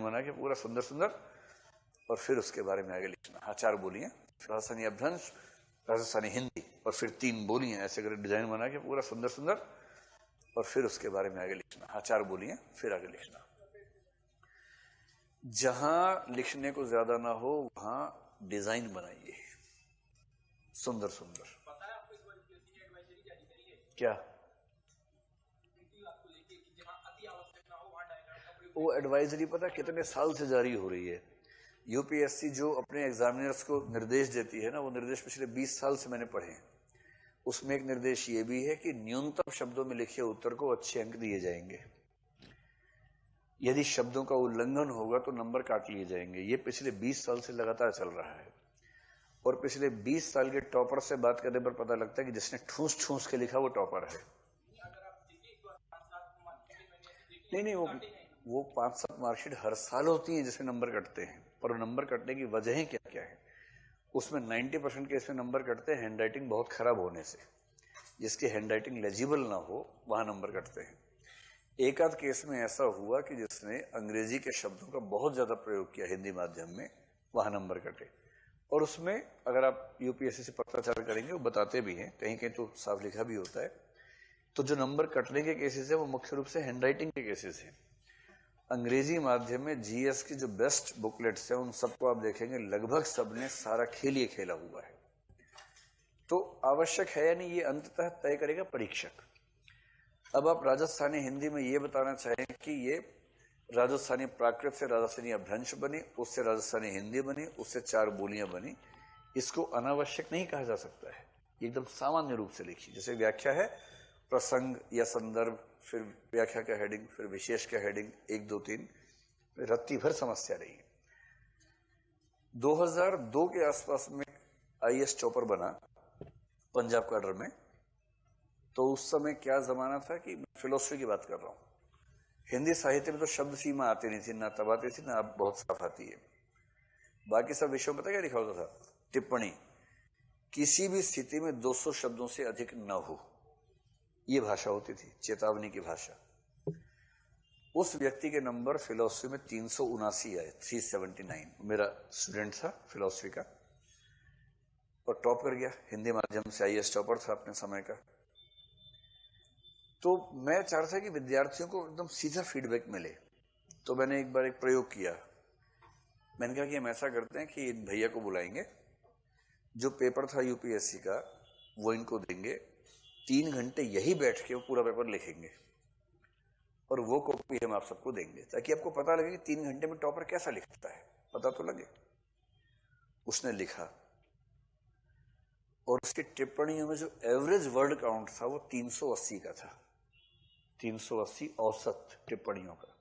बना के पूरा सुंदर सुंदर, और फिर उसके बारे में आगे लिखना। हाँ, 4 बोलियां, राजस्थानी अपभ्रंश, राजस्थानी हिंदी, और फिर 3 बोलियां, ऐसे करके डिजाइन बना के पूरा सुंदर सुंदर, और फिर उसके बारे में आगे लिखना। हाँ, 4 बोलियां, फिर आगे लिखना। जहां लिखने को ज्यादा ना हो वहां डिजाइन बनाइए सुंदर सुंदर। क्या वो एडवाइजरी पता कितने साल से जारी हो रही है? यूपीएससी जो अपने एग्जामिनर्स को निर्देश देती है ना, वो निर्देश पिछले 20 साल से मैंने पढ़े हैं। उसमें एक निर्देश ये भी है कि न्यूनतम शब्दों में लिखे उत्तर को अच्छे अंक दिए जाएंगे। यदि शब्दों का उल्लंघन होगा तो नंबर काट लिए जाएंगे। ये पिछले 20 साल से लगातार चल रहा है। और पिछले 20 साल के टॉपर से बात करने पर पता लगता है कि जिसने ठूस ठूस के लिखा वो टॉपर है। नहीं, वो 5-7 मार्कशीट हर साल होती है जिसमें नंबर कटते हैं, पर नंबर कटने की वजहें क्या क्या है? उसमें 90% केस में नंबर कटते हैं हैंडराइटिंग बहुत खराब होने से। जिसकी हैंडराइटिंग लेजिबल ना हो वहां नंबर कटते हैं। एक आध केस में ऐसा हुआ कि जिसने अंग्रेजी के शब्दों का बहुत ज्यादा प्रयोग किया हिंदी माध्यम में, वहां नंबर कटे। और उसमें अगर आप यूपीएससी से पत्राचार करेंगे, वो बताते भी हैं, कहीं कहीं तो साफ लिखा भी होता है। तो जो नंबर कटने के केसेस है वो मुख्य रूप से हैंडराइटिंग के केसेस हैं। अंग्रेजी माध्यम में जीएस की जो बेस्ट बुकलेट्स है उन सबको आप देखेंगे, लगभग सबने सारा खेल ये खेला हुआ है। तो आवश्यक है या नहीं, ये अंततः तय करेगा परीक्षक। अब आप राजस्थानी हिंदी में ये बताना चाहें कि ये राजस्थानी प्राकृत से राजस्थानी अपभ्रंश बनी, उससे राजस्थानी हिंदी बनी, उससे 4 बोलियां बनी, इसको अनावश्यक नहीं कहा जा सकता है। एकदम सामान्य रूप से लिखिए। जैसे व्याख्या है, प्रसंग या संदर्भ, फिर व्याख्या का हेडिंग, फिर विशेष का हेडिंग, 1 2 3, रत्ती भर समस्या रही है। 2002 के आसपास में आईएएस चॉपर बना पंजाब काडर में। तो उस समय क्या जमाना था कि फिलोसफी की बात कर रहा हूं। हिंदी साहित्य में तो शब्द सीमा आती नहीं थी, ना तब आती थी, ना अब बहुत साफ आती है। बाकी सब विषयों में पता क्या लिखा होता था? टिप्पणी, किसी भी स्थिति में 200 शब्दों से अधिक न हो, ये भाषा होती थी, चेतावनी की भाषा। उस व्यक्ति के नंबर फिलोसफी में 379 आए, 379। मेरा स्टूडेंट था फिलोसफी का और टॉप कर गया। हिंदी माध्यम से आईएएस टॉपर था अपने समय का। तो मैं चाह रहा था कि विद्यार्थियों को एकदम सीधा फीडबैक मिले। तो मैंने एक बार एक प्रयोग किया। मैंने कहा कि हम ऐसा करते हैं कि इन भैया को बुलाएंगे, जो पेपर था यूपीएससी का वो इनको देंगे, 3 घंटे यही बैठ के वो पूरा पेपर लिखेंगे और वो कॉपी हम आप सबको देंगे, ताकि आपको पता लगे कि 3 घंटे में टॉपर कैसा लिखता है, पता तो लगे। उसने लिखा और उसकी टिप्पणियों में जो एवरेज वर्ड काउंट था वो 380 का था। 380 औसत टिप्पणियों का।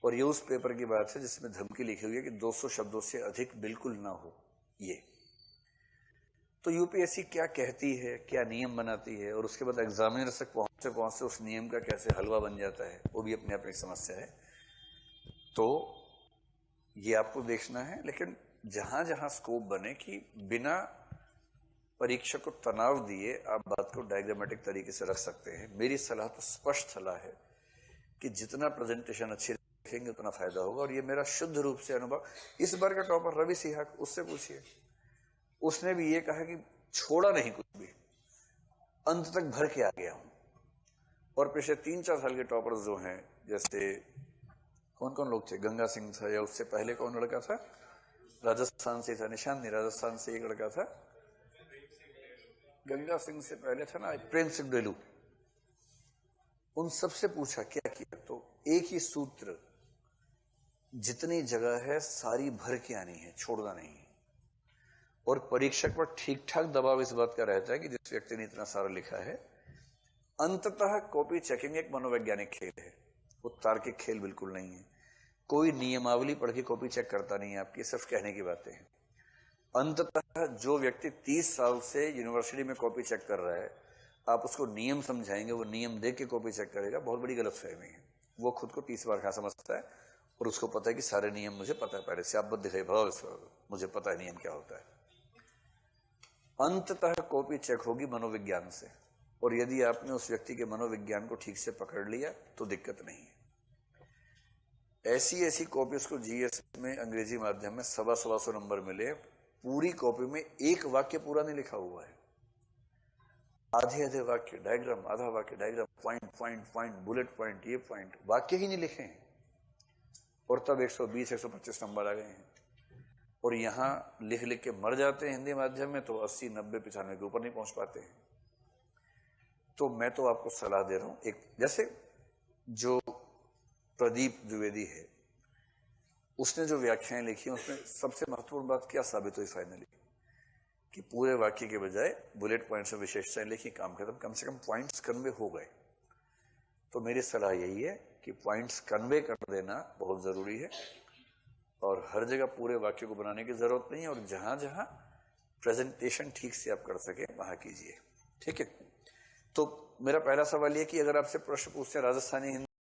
और ये उस पेपर की बात है जिसमें धमकी लिखी हुई है कि 200 शब्दों से अधिक बिल्कुल ना हो। ये तो यूपीएससी क्या कहती है, क्या नियम बनाती है, और उसके बाद एग्जामिनर तक पहुंचते उस नियम का कैसे हलवा बन जाता है, वो भी अपने आप एक समस्या है। तो ये आपको देखना है। लेकिन जहां जहां स्कोप बने कि बिना परीक्षक को तनाव दिए आप बात को डायग्रामेटिक तरीके से रख सकते हैं। मेरी सलाह तो स्पष्ट सलाह है कि जितना प्रेजेंटेशन अच्छी रखेंगे उतना फायदा होगा। और ये मेरा शुद्ध रूप से अनुभव। इस बार का टॉपर रवि सिंह, उससे पूछिए, उसने भी ये कहा कि छोड़ा नहीं कुछ भी, अंत तक भर के आ गया हूं। और पिछले 3-4 साल के टॉपर्स जो हैं, जैसे कौन कौन लोग थे, गंगा सिंह था, या उससे पहले कौन लड़का था, राजस्थान से था, निशान नहीं, राजस्थान से एक लड़का था, गंगा सिंह से पहले था ना प्रेम सिंह डेलू। उन सबसे पूछा क्या किया, तो एक ही सूत्र, जितनी जगह है सारी भर के आनी है, छोड़ना नहीं है। और परीक्षक पर ठीक ठाक दबाव इस बात का रहता है कि जिस व्यक्ति ने इतना सारा लिखा है, अंततः कॉपी चेकिंग एक मनोवैज्ञानिक खेल है, वो तार्किक खेल बिल्कुल नहीं है। कोई नियमावली पढ़ के कॉपी चेक करता नहीं है आपकी, सिर्फ कहने की बातें हैं। अंततः जो व्यक्ति 30 साल से यूनिवर्सिटी में कॉपी चेक कर रहा है, आप उसको नियम समझाएंगे, वो नियम देख के कॉपी चेक करेगा, बहुत बड़ी गलतफहमी है। वो खुद को 30 बार कहां समझता है और उसको पता है कि सारे नियम मुझे पता है पहले से, आप मत दिखाई भाव, मुझे पता है नियम क्या होता है। अंततः कॉपी चेक होगी मनोविज्ञान से, और यदि आपने उस व्यक्ति के मनोविज्ञान को ठीक से पकड़ लिया तो दिक्कत नहीं है। ऐसी ऐसी कॉपीज को जीएस में अंग्रेजी माध्यम में 125 नंबर मिले, पूरी कॉपी में एक वाक्य पूरा नहीं लिखा हुआ है, आधे आधे वाक्य डायग्राम, आधा वाक्य diagram, point point point, bullet point, ये पॉइंट, वाक्य ही नहीं लिखे हैं, और तब 120 125 नंबर आ गए हैं। और यहां लिख लिख के मर जाते हैं हिंदी माध्यम में, तो 80 90 95 के ऊपर नहीं पहुंच पाते हैं। तो मैं तो आपको सलाह दे रहा हूं, एक जैसे जो प्रदीप द्विवेदी है, उसने जो व्याख्याएं लिखी उसमें सबसे महत्वपूर्ण बात क्या साबित हुई फाइनली, कि पूरे वाक्य के बजाय बुलेट पॉइंट्स में विशेषताएं लिखी, काम खत्म, कम से कम पॉइंट्स कन्वे हो गए। तो मेरी सलाह यही है कि पॉइंट्स कन्वे कर देना बहुत जरूरी है, और हर जगह पूरे वाक्य को बनाने की जरूरत नहीं है, और जहां जहां प्रेजेंटेशन ठीक से आप कर सके वहां कीजिए। ठीक है। तो मेरा पहला सवाल यह कि अगर आपसे प्रश्न पूछते हैं राजस्थानी हिंदी